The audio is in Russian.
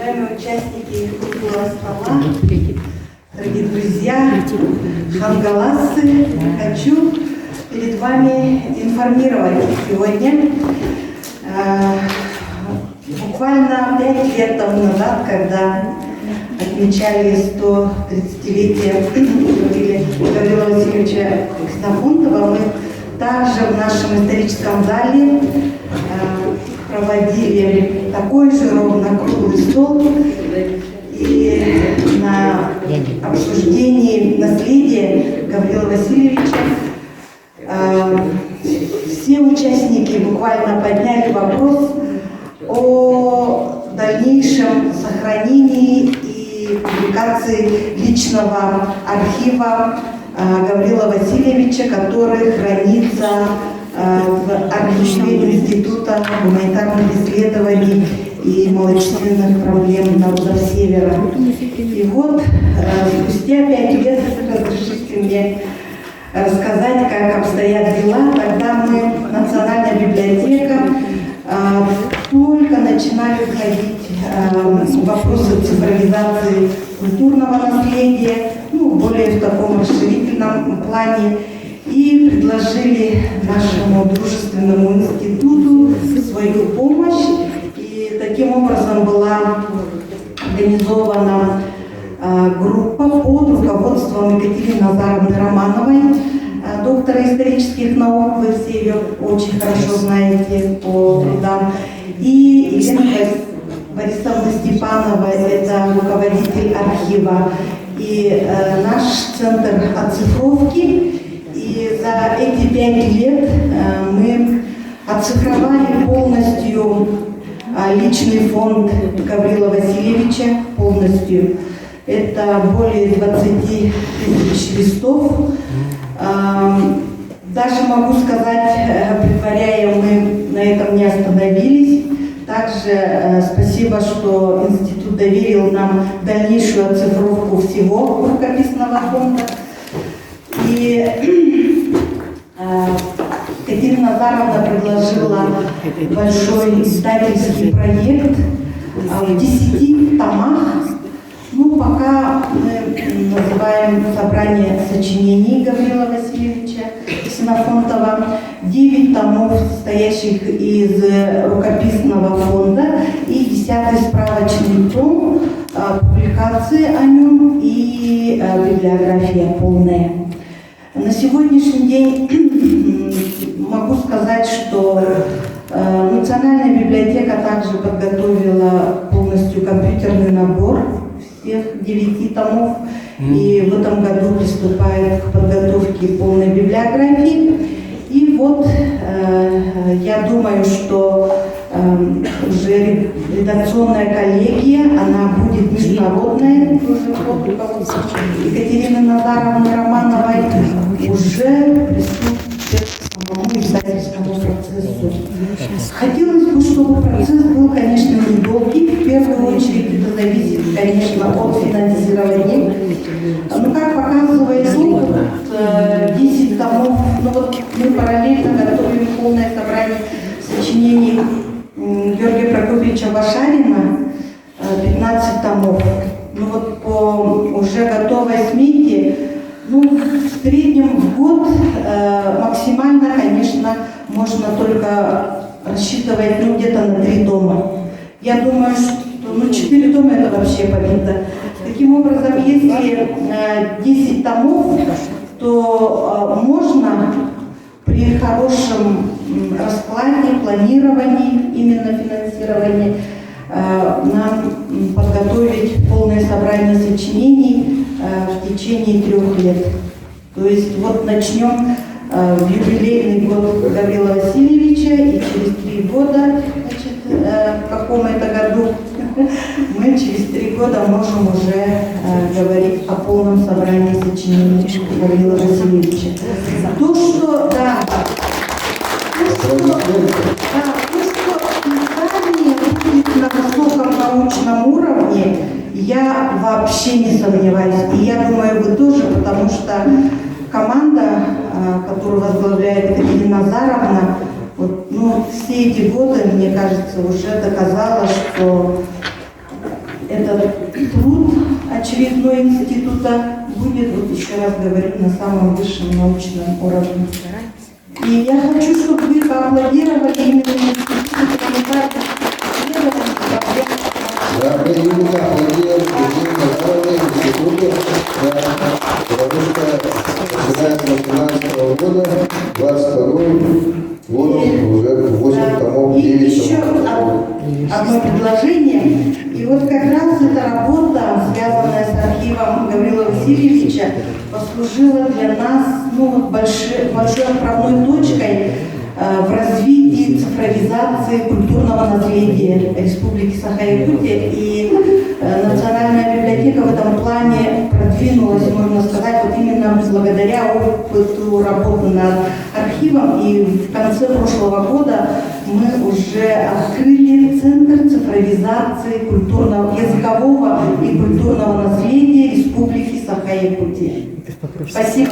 Уважаемые участники круглого стола, дорогие друзья, хангаласы, хочу перед вами информировать сегодня. Буквально 5 лет тому назад, когда отмечали 130-летие Гаврила Васильевича Ксенофонтова, мы также в нашем историческом зале проводили такой же ровно круглый стол, и на обсуждении наследия Гаврила Васильевича все участники буквально подняли вопрос о дальнейшем сохранении и публикации личного архива Гаврила Васильевича, который хранится в архиве Института гуманитарных исследований и малочисленных проблем народов Севера. И вот спустя 5 лет, разрешите мне рассказать, как обстоят дела. Тогда мы, Национальная библиотека, только начинали входить в вопросы цифровизации культурного наследия, более в таком расширительном плане, и предложили нашему дружественному институту свою помощь. И таким образом была организована группа под руководством Екатерины Назаровны Романовой, доктора исторических наук, вы все ее очень хорошо знаете по трудам, и Елена Борисовна Степанова, это руководитель архива, и наш центр оцифровки. И за эти 5 лет мы оцифровали полностью личный фонд Гаврила Васильевича, полностью. Это более 20 тысяч листов. Даже могу сказать, предваряя, мы на этом не остановились. Также спасибо, что институт доверил нам дальнейшую оцифровку всего рукописного фонда. И Екатерина Назаровна предложила большой издательский проект в 10 томах. Пока мы называем собрание сочинений Гаврила Васильевича Ксенофонтова, 9 томов, состоящих из рукописного фонда, и 10-й справочный том, публикации о нем и библиография полная. На сегодняшний день могу сказать, что Национальная библиотека также подготовила полностью компьютерный набор всех 9 томов, и в этом году приступает к подготовке полной библиографии. И вот я думаю, что уже редакционная коллегия, она будет международная, Екатерины Назаровны Романовой, уже приступит к самому издательскому процессу. Хотелось бы, чтобы процесс был, конечно, недолгий. В первую очередь это зависит, конечно, от финансирования. Но, как показывает опыт, 10 томов, мы параллельно готовим полное собрание сочинений Георгия Прокопьевича Вашарина, 15 томов. По уже готовой смете, в среднем в год максимально, конечно, можно только рассчитывать где-то на 3 тома. Я думаю, что 4 тома это вообще победа. Таким образом, если 10 томов, то можно при хорошем раскладе, планировании, именно финансировании, нам подготовить полное собрание сочинений в течение 3 лет. То есть начнем в юбилейный год Гаврила Васильевича, и через 3 года, в каком это году, мы через 3 года можем уже говорить о полном собрании сочинений Гаврила Васильевича. То, что издание будет на высоком научном уровне, я вообще не сомневаюсь. И я думаю, вы тоже, потому что команда, которую возглавляет Екатерина Назаровна, все эти годы, мне кажется, уже доказала, что этот труд очередной института будет, вот еще раз говорю, на самом высшем научном уровне. И я хочу, чтобы вы поаплодировали именно институту гуманитарных исследований проблем. Да, мы именно аплодируем национальному институту, потому что начиная с 18 года, 22 год, уже 8 томов, И 9 еще томов. одно предложение. И вот как раз эта работа, связанная с архивом Гаврила Васильевича, послужила для нас большой отправной точкой в развитии цифровизации культурного наследия Республики Саха-Якутия. И Национальная библиотека в этом плане продвинулась, можно сказать, вот именно благодаря опыту работы над архивом. И в конце прошлого года мы уже открыли Центр цифровизации культурного, языкового и культурного наследия Республики Саха-Якутия. Спасибо.